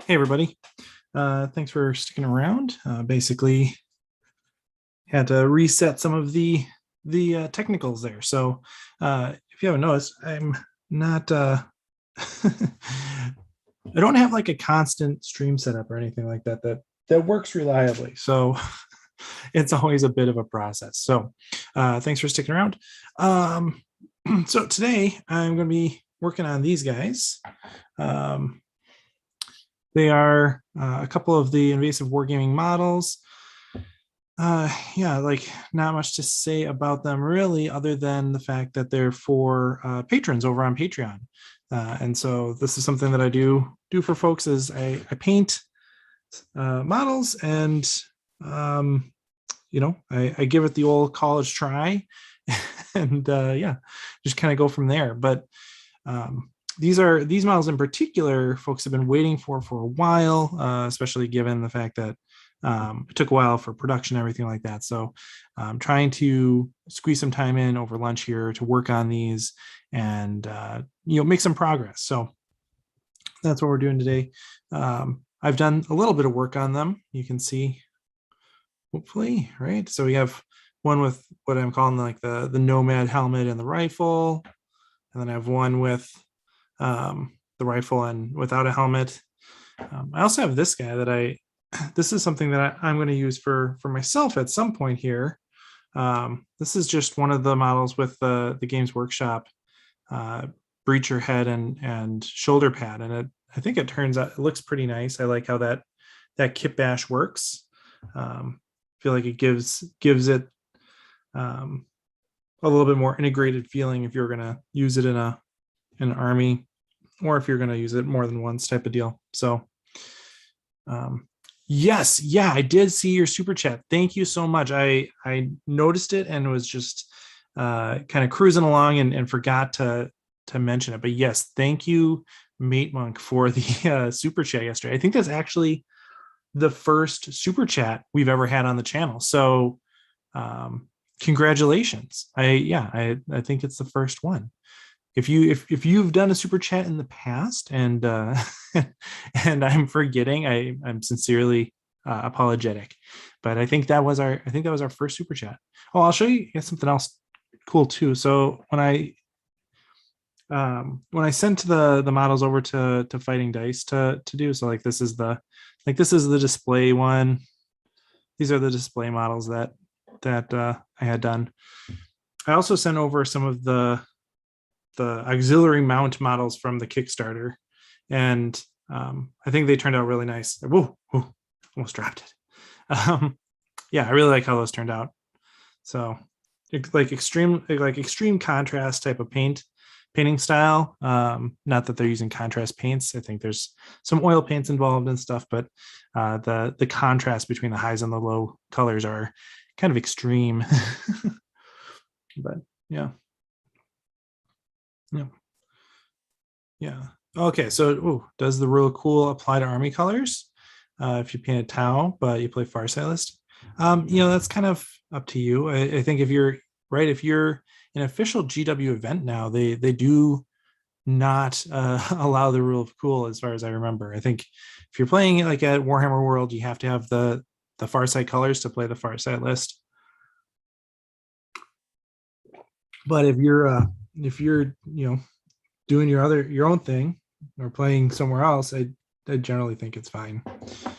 Hey everybody, thanks for sticking around. Basically, had to reset some of the technicals there. So if you haven't noticed, I'm not. I don't have like a constant stream setup or anything like that that works reliably. So it's always a bit of a process. So thanks for sticking around. Um, so today I'm going to be working on these guys. Um, They are a couple of the invasive wargaming models. Yeah, like not much to say about them really, other than the fact that they're for patrons over on Patreon. And so this is something that I do for folks is I paint models and I give it the old college try and yeah, just kind of go from there. But um, these models in particular, folks have been waiting for a while, especially given the fact that it took a while for production, everything like that. So I'm trying to squeeze some time in over lunch here to work on these and make some progress. So that's what we're doing today. I've done a little bit of work on them. You can see, hopefully, right? So we have one with what I'm calling like the Nomad helmet and the rifle, and then I have one with the rifle and without a helmet. I also have this guy that this is something that I'm going to use for myself at some point here. This is just one of the models with the Games Workshop breacher head and shoulder pad, and I think it turns out it looks pretty nice. I like how that kit bash works. Feel like it gives it a little bit more integrated feeling if you're going to use it in an army, or if you're going to use it more than once type of deal. So yes, yeah, I did see your super chat. Thank you so much. I noticed it and was just kind of cruising along and forgot to mention it. But yes, thank you, Mate Monk, for the super chat yesterday. I think that's actually the first super chat we've ever had on the channel. So congratulations. I think it's the first one. If you've done a super chat in the past and and I'm forgetting, I'm sincerely apologetic. But I think that was our first super chat. Oh, I'll show you something else cool too. So when I sent the models over to Fighting Dice to do, so like this is the display one. These are the display models that I had done. I also sent over some of the auxiliary mount models from the Kickstarter, and I think they turned out really nice. Whoa, almost dropped it. Yeah, I really like how those turned out. So like extreme contrast type of painting style. Not that they're using contrast paints. I think there's some oil paints involved and stuff, but the contrast between the highs and the low colors are kind of extreme. But yeah. Okay, so does the rule cool apply to army colors if you paint a Tau but you play Farsightlist? That's kind of up to you. I think if you're an official GW event now, they do not allow the rule of cool, as far as I remember. I think if you're playing like at Warhammer World, you have to have the Farsight colors to play the Farsightlist. But if you're doing your own thing or playing somewhere else, I generally think it's fine. I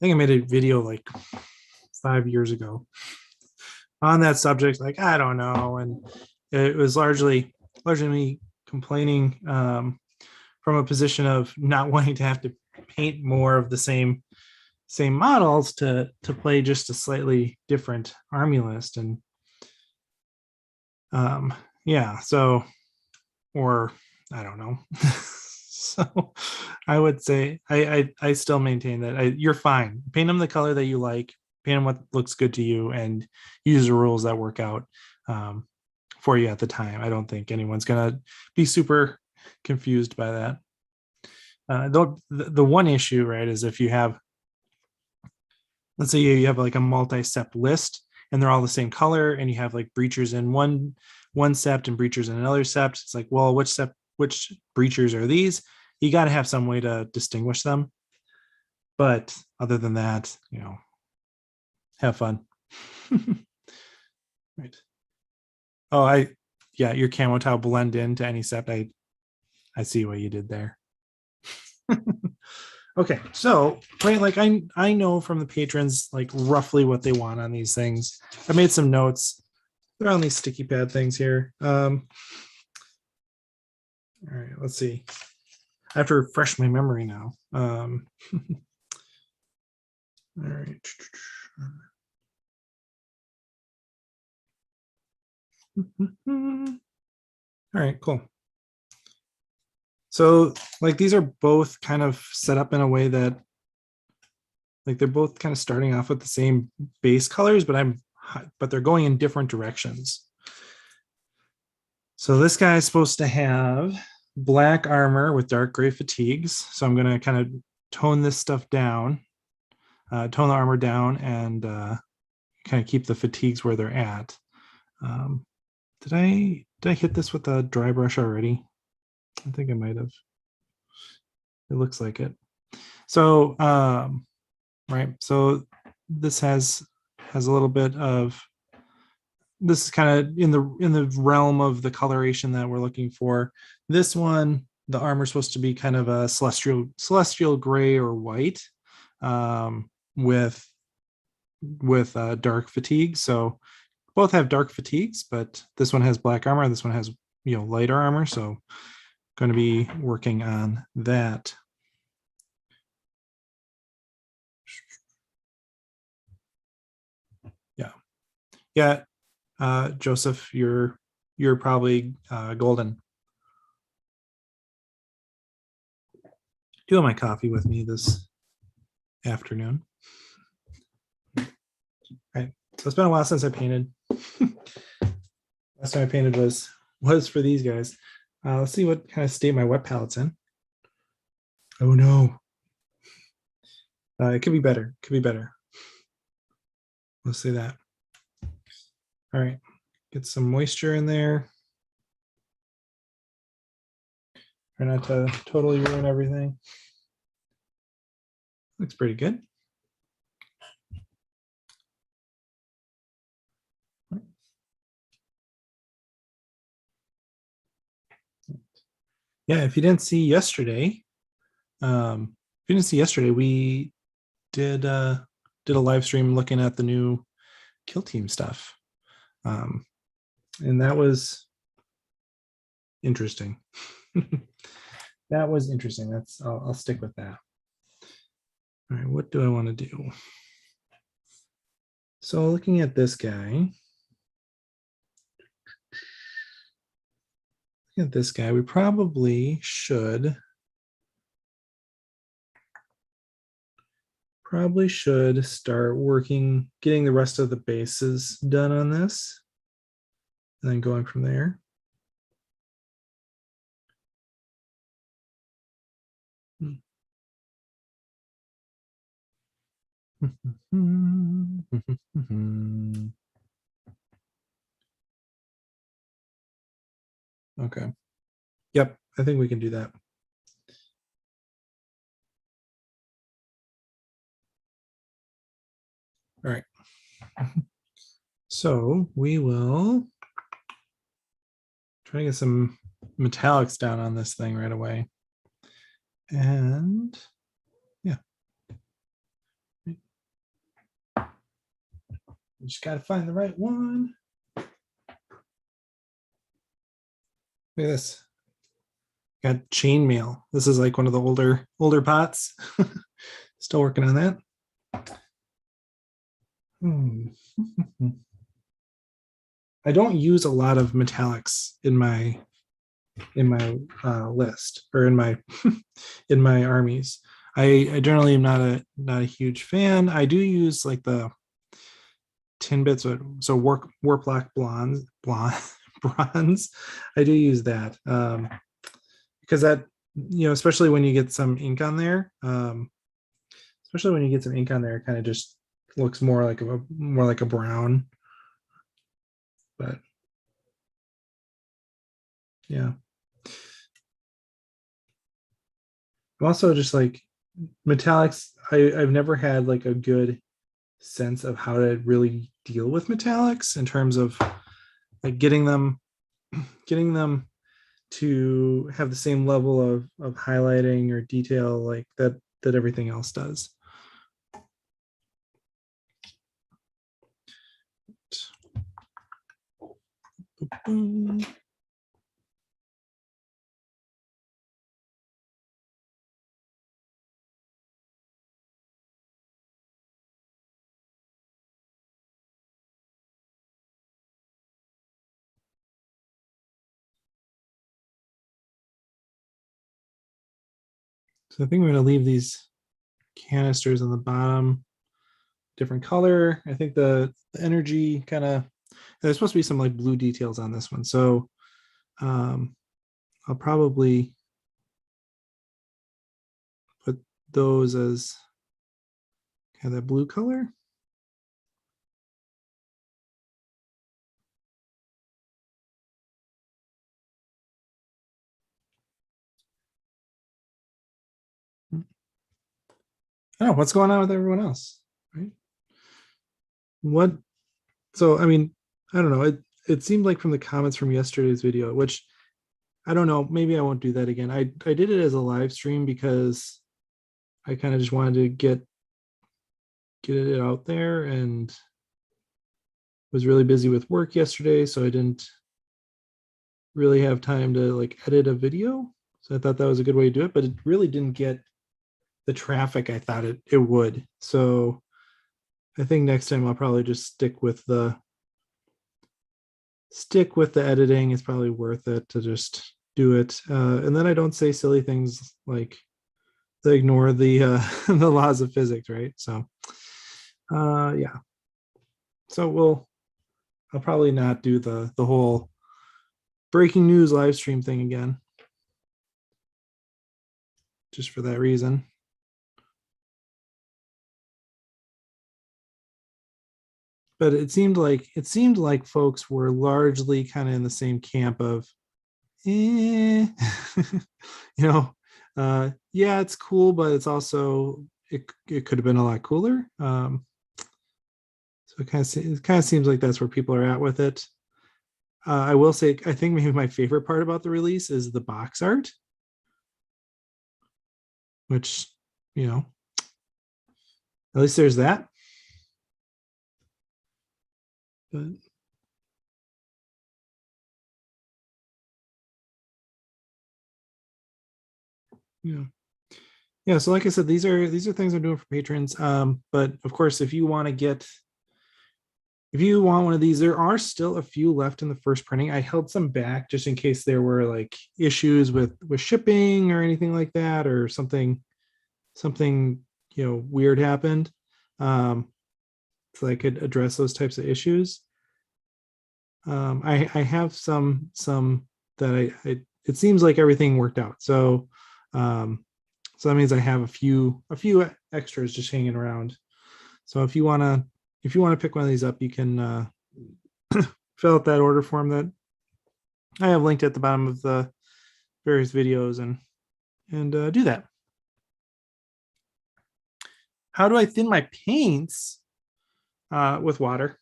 think I made a video like 5 years ago on that subject. Like, I don't know. And it was largely me complaining from a position of not wanting to have to paint more of the same models to play just a slightly different army list. And yeah, so, or I don't know. So I would say I still maintain that you're fine. Paint them the color that you like, paint them what looks good to you, and use the rules that work out for you at the time. I don't think anyone's gonna be super confused by that. The one issue, right, is if you have, let's say you have like a multi-sept list and they're all the same color, and you have like breachers in one sept and breachers in another sept. It's like, well, which breachers are these? You got to have some way to distinguish them. But other than that, have fun. Right. Oh, yeah, your camo tile blend into any sept. I see what you did there. Okay, so right, like I know from the patrons like roughly what they want on these things. I made some notes. They're on these sticky pad things here. All right, let's see. I have to refresh my memory now. All right. All right, cool. So like these are both kind of set up in a way that like they're both kind of starting off with the same base colors, but they're going in different directions. So this guy is supposed to have black armor with dark gray fatigues. So I'm going to kind of tone this stuff down, tone the armor down, and kind of keep the fatigues where they're at. Did I hit this with a dry brush already? I think I might have. It looks like it. So right. So this has a little bit of, this is kind of in the realm of the coloration that we're looking for. This one, the armor is supposed to be kind of a celestial gray or white, with dark fatigue. So both have dark fatigues, but this one has black armor. This one has lighter armor. So going to be working on that. Yeah, Joseph, you're probably golden. Do have my coffee with me this afternoon. All right, so it's been a while since I painted. Last time I painted was for these guys. Let's see what kind of state my wet palette's in. Oh no, it could be better. Could be better. Let's say that. All right, get some moisture in there. Try not to totally ruin everything. Looks pretty good. Yeah, if you didn't see yesterday, we did a live stream looking at the new Kill Team stuff, and that was interesting. That was interesting. I'll stick with that. All right, what do I want to do? So looking at this guy, we probably should start getting the rest of the bases done on this, and then going from there. Okay. Yep, I think we can do that. All right. So we will try to get some metallics down on this thing right away. And yeah. You just got to find the right one. Look at this. Got chainmail. This is like one of the older pots. Still working on that. I don't use a lot of metallics in my list, or in my in my armies. I generally am not a huge fan. I do use like the tin bits, so warp black bronze. I do use that because that, especially when you get some ink on there, it kind of just looks more like a brown. But yeah, I'm also just like metallics. I've never had like a good sense of how to really deal with metallics in terms of like getting them to have the same level of highlighting or detail like that everything else does. So I think we're going to leave these canisters on the bottom different color. I think the energy kind of, there's supposed to be some like blue details on this one. So I'll probably put those as kind of that blue color. I don't know what's going on with everyone else, right? What? So I mean, I don't know. It seemed like from the comments from yesterday's video, which I don't know, maybe I won't do that again. I did it as a live stream because I kind of just wanted to get it out there, and was really busy with work yesterday, so I didn't really have time to like edit a video. So I thought that was a good way to do it, but it really didn't get the traffic I thought it would. So I think next time I'll probably just stick with the editing. It's probably worth it to just do it. And then I don't say silly things like to ignore the the laws of physics, right? So yeah. So I'll probably not do the whole breaking news live stream thing again, just for that reason. But it seemed like folks were largely kind of in the same camp of, eh, you know, yeah, it's cool, but it's also it could have been a lot cooler. So it kind of seems like that's where people are at with it. I will say, I think maybe my favorite part about the release is the box art, which, you know, at least there's that. But yeah. Yeah, so like I said, these are things I'm doing for patrons. But of course, if you want one of these, there are still a few left in the first printing. I held some back just in case there were like issues with shipping or anything like that, or something weird happened. So I could address those types of issues. I have some that it seems like everything worked out. So so that means I have a few extras just hanging around. So if you wanna pick one of these up, you can fill out that order form that I have linked at the bottom of the various videos, and do that. How do I thin my paints? With water.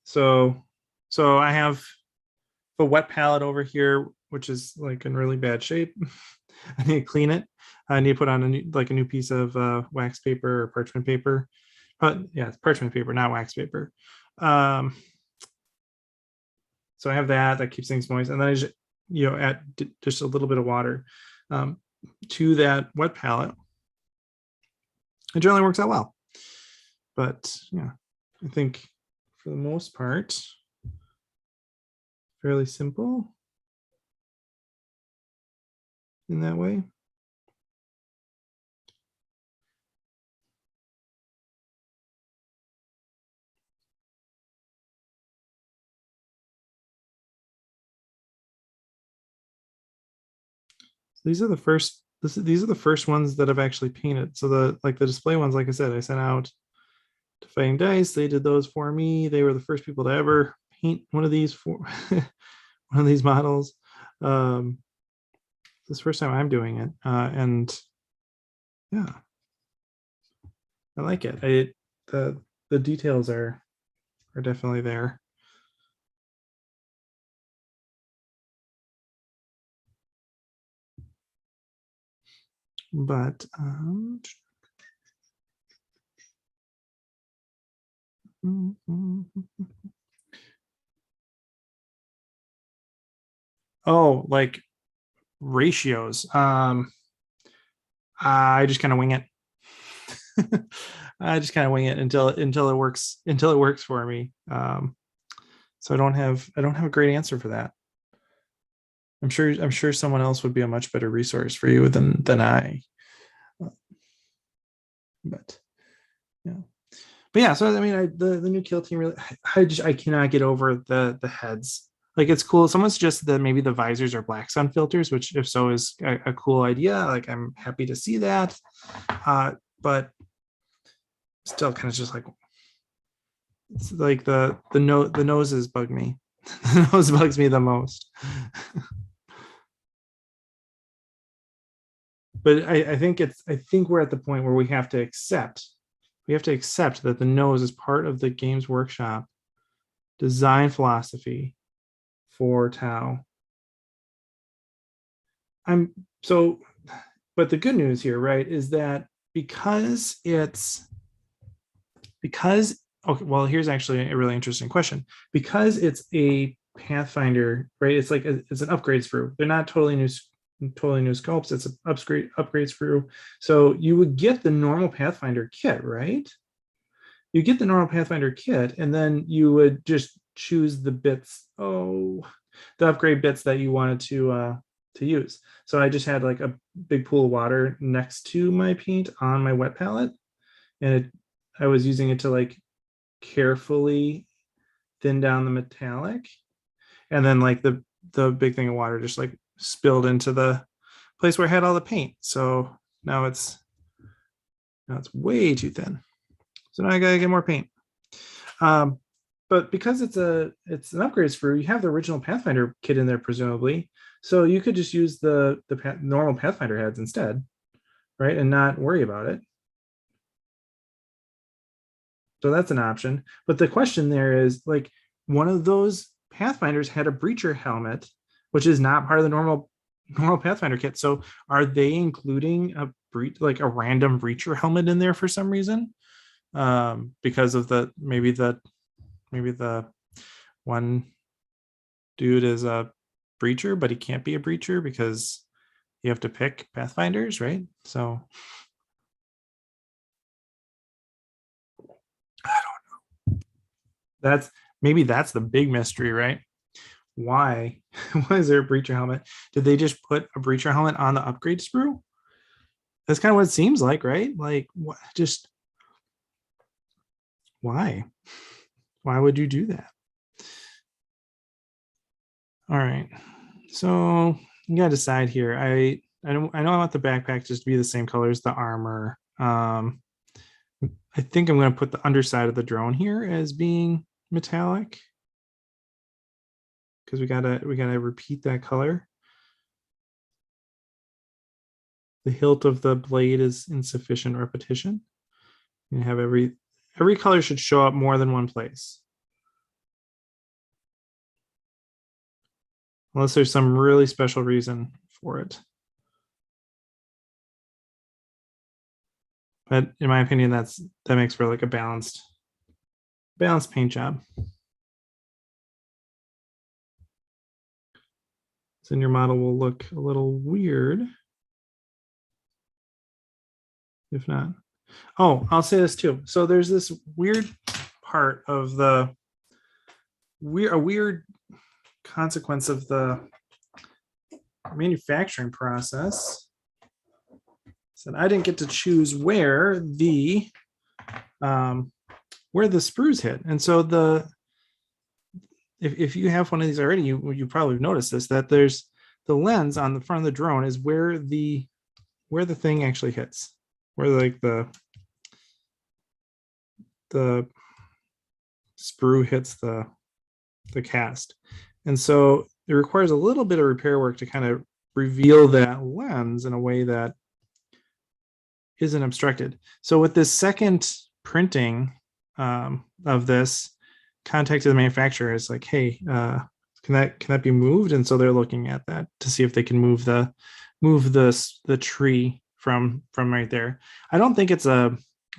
So I have a wet palette over here, which is like in really bad shape. I need to clean it. I need to put on a new piece of wax paper or parchment paper. Yeah, it's parchment paper, not wax paper. So I have that keeps things moist, and then I just add just a little bit of water to that wet palette. It generally works out well, but yeah, I think for the most part, fairly simple in that way. So these are the first ones that I've actually painted. So the display ones, like I said, I sent out to Fighting Dice. They did those for me. They were the first people to ever paint one of these for one of these models. This first time I'm doing it, and Yeah, I like it. The details are definitely there. But oh, like ratios. I just kind of wing it. I just kind of wing it until it works for me. So I don't have a great answer for that. I'm sure someone else would be a much better resource for you than I. But yeah, but yeah. So I mean, the new kill team really, I cannot get over the heads. Like it's cool. Someone suggested that maybe the visors are black sun filters, which if so is a cool idea. Like I'm happy to see that. But still kind of just like it's like the noses bug me. The nose bugs me the most. But I think we're at the point where we have to accept that the nose is part of the Games Workshop design philosophy for Tau. I'm so, but the good news here, right, is that because okay, well, here's actually a really interesting question. Because it's a Pathfinder, right? It's like it's an upgrade sprue. They're not totally new sculpts. It's an upgrade sprue. So you would get the normal Pathfinder kit, right? You get the normal Pathfinder kit, and then you would just choose the bits. Oh, the upgrade bits that you wanted to use. So I just had like a big pool of water next to my paint on my wet palette, and I was using it to like carefully thin down the metallic, and then like the big thing of water just like spilled into the place where I had all the paint. So now it's way too thin. So now I gotta get more paint. But because it's an upgrade sprue, you have the original Pathfinder kit in there presumably, so you could just use the normal Pathfinder heads instead, right, and not worry about it. So that's an option. But the question there is like one of those Pathfinders had a breacher helmet, which is not part of the normal Pathfinder kit. So are they including like a random breacher helmet in there for some reason? Because of maybe the one dude is a breacher, but he can't be a breacher because you have to pick Pathfinders, right? So I don't know. That's the big mystery, right? Why? Why is there a breacher helmet? Did they just put a breacher helmet on the upgrade sprue? That's kind of what it seems like, right? Like, what? Just why? Why would you do that? All right. So you gotta decide here. I know I want the backpack just to be the same color as the armor. I think I'm going to put the underside of the drone here as being metallic because we gotta repeat that color. The hilt of the blade is insufficient repetition. You have every color should show up more than one place. Unless there's some really special reason for it. But in my opinion, that makes for like a balanced paint job. So then your model will look a little weird. If not. Oh, I'll say this too. So there's this weird part of a weird consequence of the manufacturing process. So I didn't get to choose where the sprues hit. And so if you have one of these already, you probably noticed this, that there's the lens on the front of the drone is where the thing actually hits, where like the sprue hits the cast. And so it requires a little bit of repair work to kind of reveal that lens in a way that isn't obstructed. So with this second printing of this, contacted the manufacturer is like, hey, can that be moved? And so they're looking at that to see if they can move the tree from right there. I don't think it's a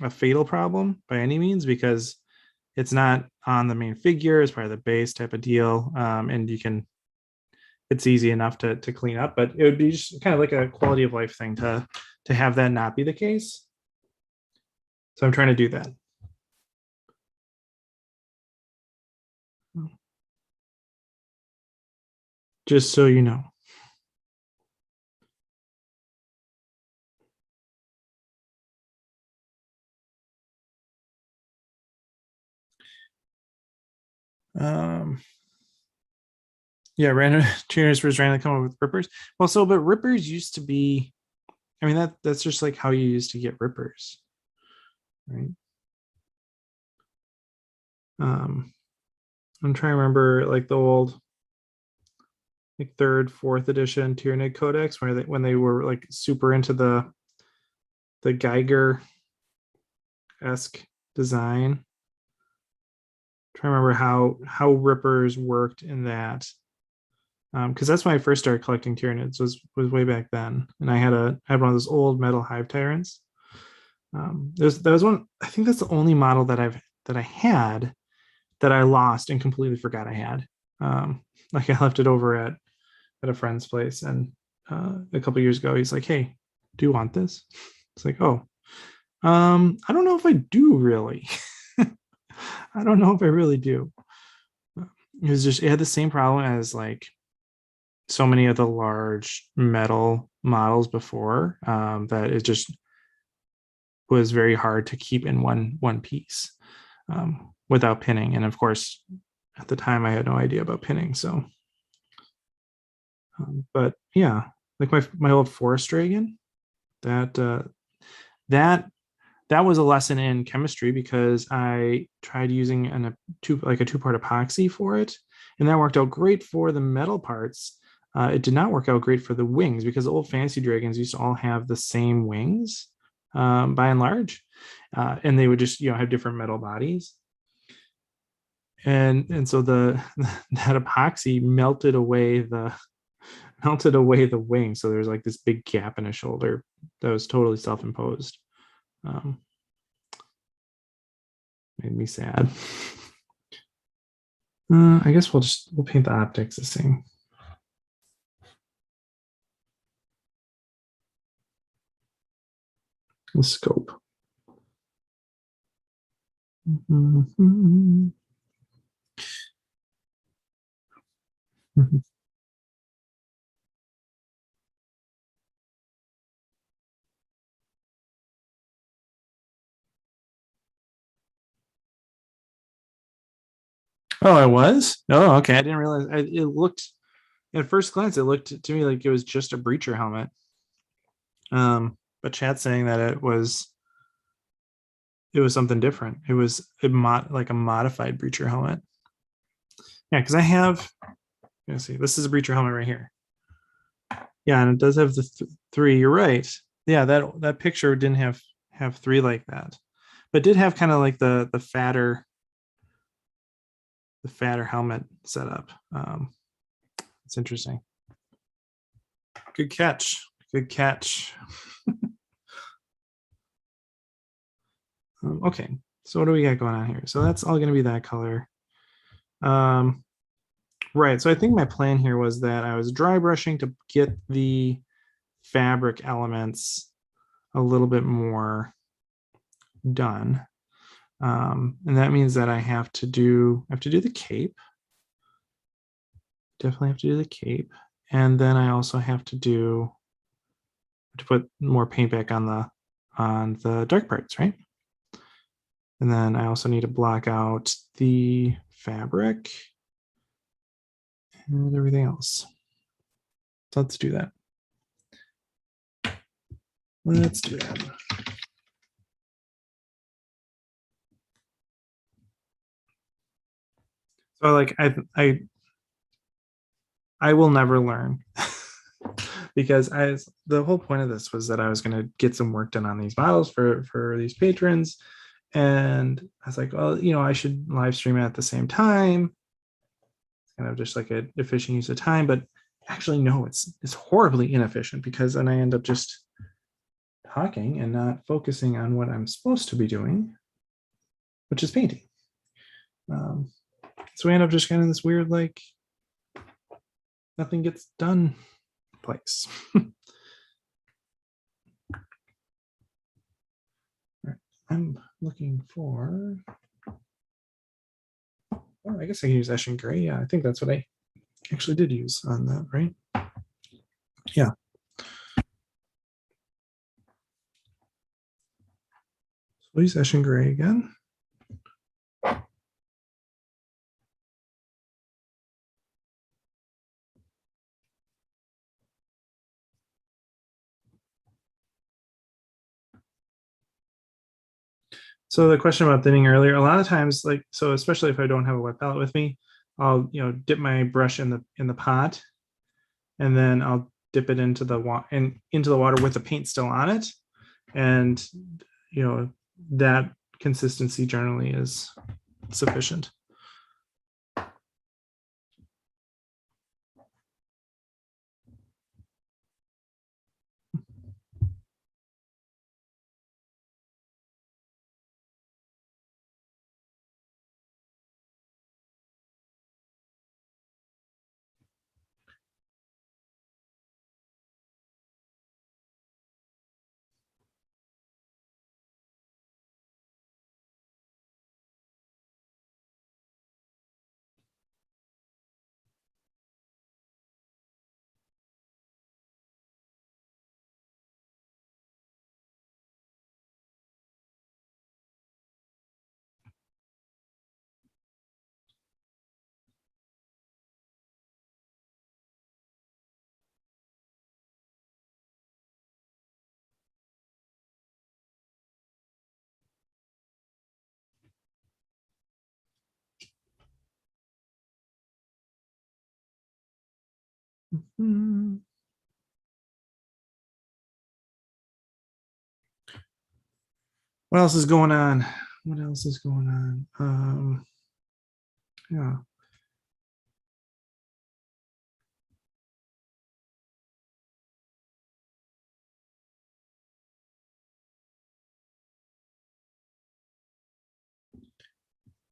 fatal problem by any means, because it's not on the main figure, it's part of the base type of deal, and it's easy enough to clean up. But it would be just kind of like a quality of life thing to have that not be the case. So I'm trying to do that. Just so you know. Yeah, random tuners was randomly come up with rippers. Well, so but rippers used to be, I mean, that's just like how you used to get rippers, right? I'm trying to remember like the old like third, fourth edition Tyranid Codex where when they were like super into the Geiger-esque design. I'm trying to remember how rippers worked in that. Because that's when I first started collecting Tyranids was way back then, and I had one of those old metal hive tyrants. That was one. I think that's the only model that I had that I lost and completely forgot I had. Like I left it over at a friend's place, and a couple years ago, he's like, "Hey, do you want this?" It's like, "Oh, I don't know if I do really. I don't know if I really do." It had the same problem as like so many of the large metal models before, that it just was very hard to keep in one piece without pinning. And of course, at the time, I had no idea about pinning. So, but yeah, like my old forest dragon, that that that was a lesson in chemistry because I tried using a two-part epoxy for it, and that worked out great for the metal parts. It did not work out great for the wings because old fantasy dragons used to all have the same wings, by and large, and they would just have different metal bodies, and so that epoxy melted away the wing, so there's like this big gap in a shoulder that was totally self-imposed. Um, Made me sad. I guess we'll paint the optics the same. The scope. Mm-hmm. Oh, I was? Oh, okay. I didn't realize. It looked at first glance, it looked to me like it was just a breacher helmet. But Chad's saying that it was something different. It was like a modified breacher helmet. Yeah, because I have. Let's see. This is a breacher helmet right here. Yeah, and it does have the three. You're right. Yeah, that picture didn't have three like that, but did have kind of like the fatter helmet setup. It's interesting. Good catch. Good catch. Okay, so what do we got going on here? So that's all going to be that color. Right. So I think my plan here was that I was dry brushing to get the fabric elements a little bit more done. And that means that I have to do the cape. Definitely have to do the cape. And then I also have to put more paint back on the dark parts, right? And then I also need to block out the fabric and everything else. So let's do that. Let's do that. So like I will never learn because the whole point of this was that I was going to get some work done on these models for these patrons. And I was like, well, I should live stream it at the same time. It's kind of just like an efficient use of time, but actually, no, it's horribly inefficient, because then I end up just talking and not focusing on what I'm supposed to be doing, which is painting. So we end up just kind of this weird, like, nothing gets done place. Right. I'm looking for, I guess I can use Eschen Gray. Yeah, I think that's what I actually did use on that, right? Yeah. So we'll use Eschen Gray again. So the question about thinning earlier, a lot of times, like, so especially if I don't have a wet palette with me, I'll dip my brush in the pot, and then I'll dip it into the water with the paint still on it, and that consistency generally is sufficient. What else is going on? What else is going on? Yeah.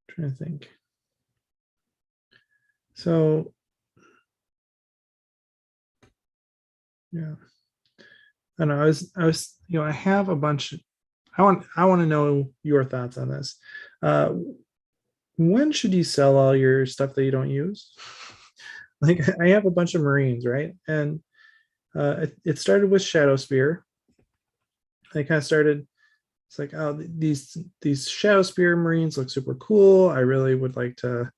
Trying to think. So, yeah. I don't know. I was, I have a bunch. I want to know your thoughts on this. When should you sell all your stuff that you don't use? Like, I have a bunch of Marines, right? And it started with Shadow Spear. I kind of started. It's like, oh, these Shadow Spear Marines look super cool. I really would like to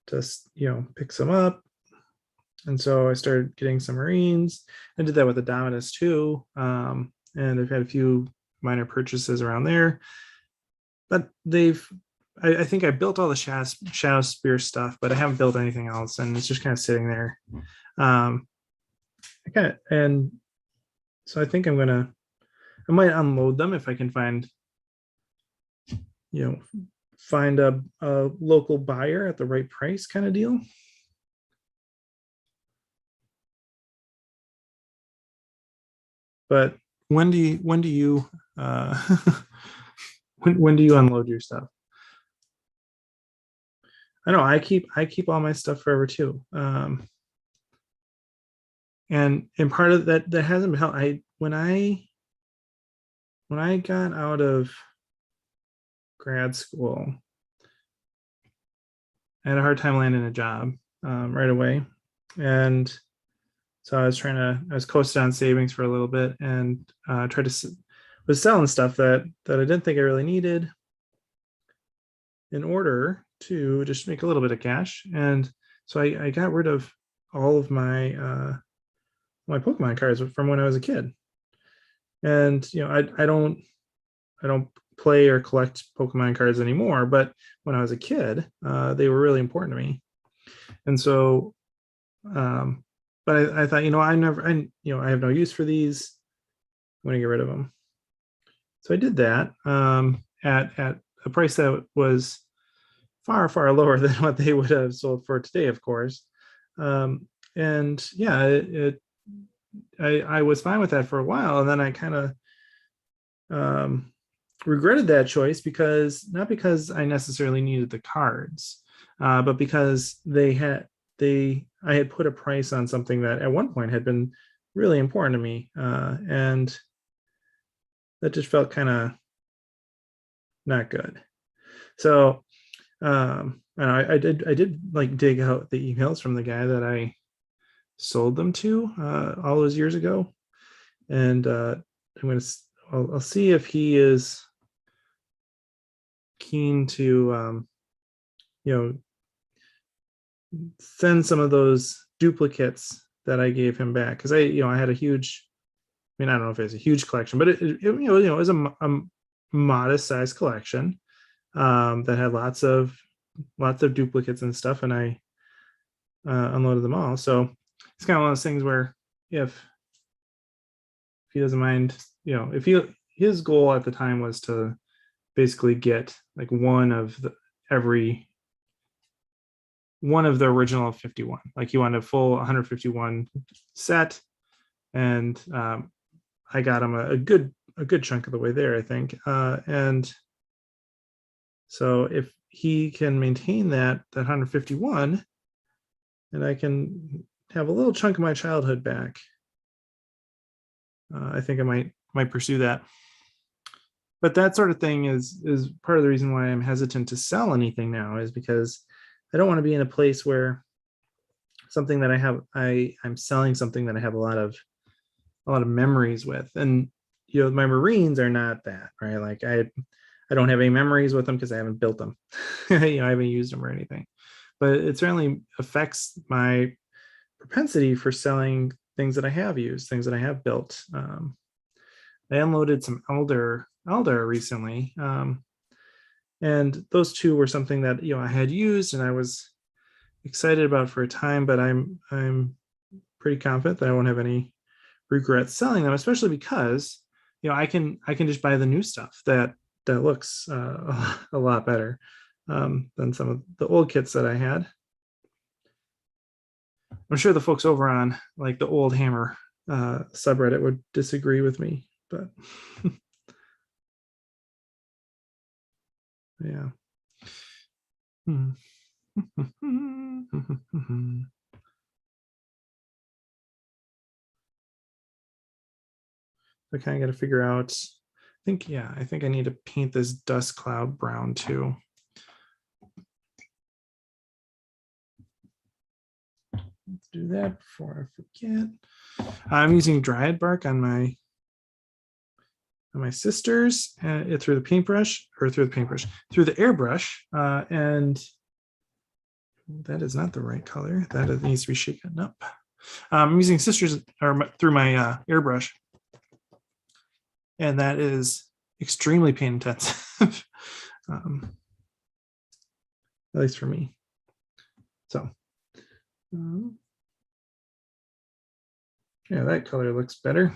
just pick some up. And so I started getting some Marines. I did that with the Dominus too. And I've had a few minor purchases around there. But I think I built all the Shadow Spear stuff, but I haven't built anything else. And it's just kind of sitting there. And so I think I might unload them if I can find a local buyer at the right price kind of deal. But when do you when do you unload your stuff? I know I keep all my stuff forever too. And part of that hasn't been helped. When I got out of grad school, I had a hard time landing a job right away. And so I was coasting on savings for a little bit, and was selling stuff that I didn't think I really needed in order to just make a little bit of cash. And so I got rid of all of my my Pokemon cards from when I was a kid. And I don't play or collect Pokemon cards anymore, but when I was a kid, they were really important to me. And so but I thought, I have no use for these. I'm going to get rid of them. So I did that at a price that was far, far lower than what they would have sold for today, of course. And yeah, I was fine with that for a while. And then I kind of regretted that choice not because I necessarily needed the cards, but because I had put a price on something that at one point had been really important to me. And that just felt kind of not good. So I did like dig out the emails from the guy that I sold them to all those years ago, and I'll see if he is keen to send some of those duplicates that I gave him back, because I had a huge, I don't know if it's a huge collection, but it was a modest size collection that had lots of duplicates and stuff, and I unloaded them all. So it's kind of one of those things where if he doesn't mind, if his goal at the time was to basically get like one of the original 51, like he wanted a full 151 set, and I got him a good chunk of the way there, I think. And so if he can maintain that 151, and I can have a little chunk of my childhood back, I think I might pursue that. But that sort of thing is part of the reason why I'm hesitant to sell anything now, is because I don't want to be in a place where something that I'm selling something that I have a lot of memories with. And my Marines are not that, right? Like I don't have any memories with them because I haven't built them. I haven't used them or anything. But it certainly affects my propensity for selling things that I have used, things that I have built. I unloaded some Elder recently, and those two were something that I had used and I was excited about for a time. But I'm pretty confident that I won't have any regrets selling them, especially because I can just buy the new stuff that looks a lot better than some of the old kits that I had. I'm sure the folks over on like the old Hammer subreddit would disagree with me, but yeah. I kind of got to figure out. I think I need to paint this dust cloud brown too. Let's do that before I forget. I'm using Dryad bark on my sisters through the airbrush, and that is not the right color. That needs to be shaken up. I'm using sisters through my airbrush, and that is extremely pain intensive, at least for me. So yeah, that color looks better.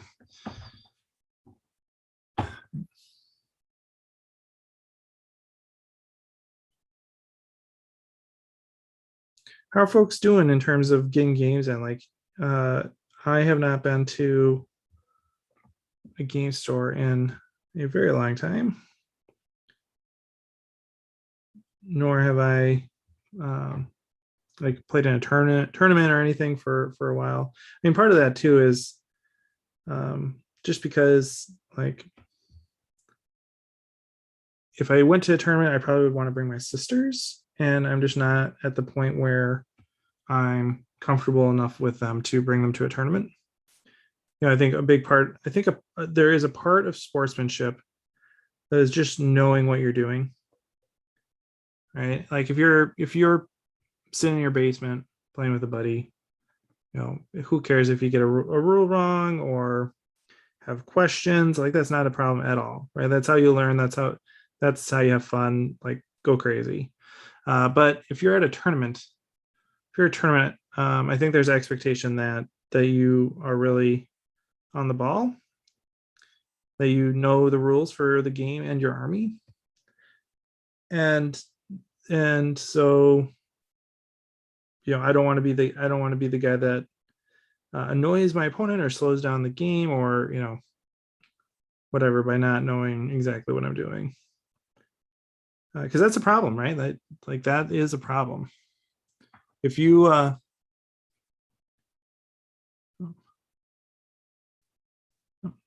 How are folks doing in terms of getting games? And like, I have not been to a game store in a very long time, nor have I like played in a tournament or anything for a while. I mean, part of that too is just because, like, if I went to a tournament, I probably would want to bring my sisters, and I'm just not at the point where I'm comfortable enough with them to bring them to a tournament. I think a big part, there is a part of sportsmanship that is just knowing what you're doing, right? Like if you're sitting in your basement playing with a buddy, who cares if you get a rule wrong or have questions? Like, that's not a problem at all, right? That's how you learn. That's how you have fun. Like, go crazy. But if you're at a tournament, I think there's expectation that that you are really on the ball, that you know the rules for the game and your army. And so, I don't want to be the guy that annoys my opponent or slows down the game, or whatever, by not knowing exactly what I'm doing, because that's a problem, right? That is a problem. If you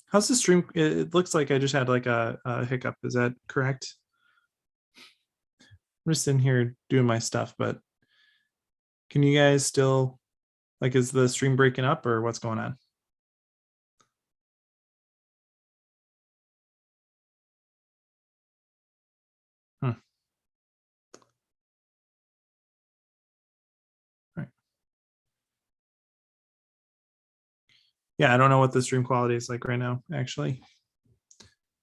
how's the stream? It looks like I just had like a hiccup. Is that correct? I'm just in here doing my stuff, but can you guys still, is the stream breaking up or what's going on? All right. Yeah, I don't know what the stream quality is like right now, actually.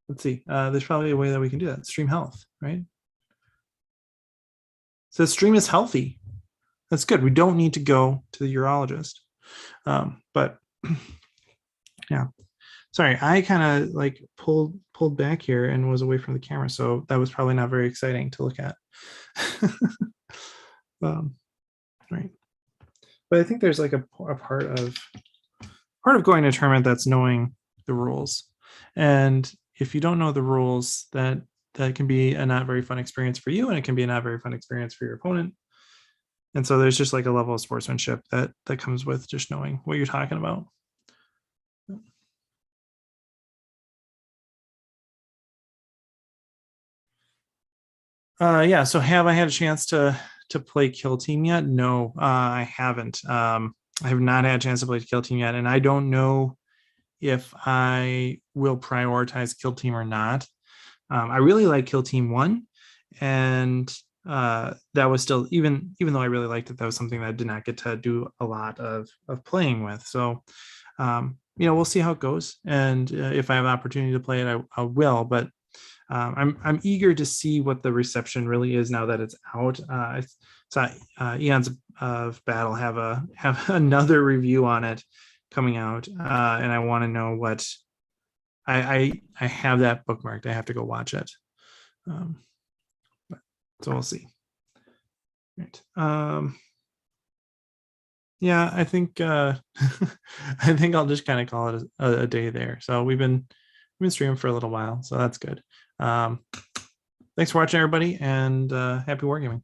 Let's see. There's probably a way that we can do that. Stream health, right? So stream is healthy. That's good. We don't need to go to the urologist. But yeah, sorry, I kind of pulled back here and was away from the camera, so that was probably not very exciting to look at. Right. But I think there's like a part of going to a tournament that's knowing the rules. And if you don't know the rules, that can be a not very fun experience for you, and it can be a not very fun experience for your opponent. And so there's just like a level of sportsmanship that comes with just knowing what you're talking about. Yeah. So have I had a chance to play Kill Team yet? No, I haven't. I have not had a chance to play Kill Team yet, and I don't know if I will prioritize Kill Team or not. I really like Kill Team 1, and that was still, even though I really liked it, that was something that I did not get to do a lot of playing with. So we'll see how it goes, and if I have an opportunity to play it, I will. But I'm eager to see what the reception really is now that it's out. I saw Eons of Battle have another review on it coming out, and I want to know what I have that bookmarked. I have to go watch it. So we'll see. Right. Yeah, I think I think I'll just kind of call it a day there. So we've been streaming for a little while, so that's good. Thanks for watching, everybody, and happy wargaming.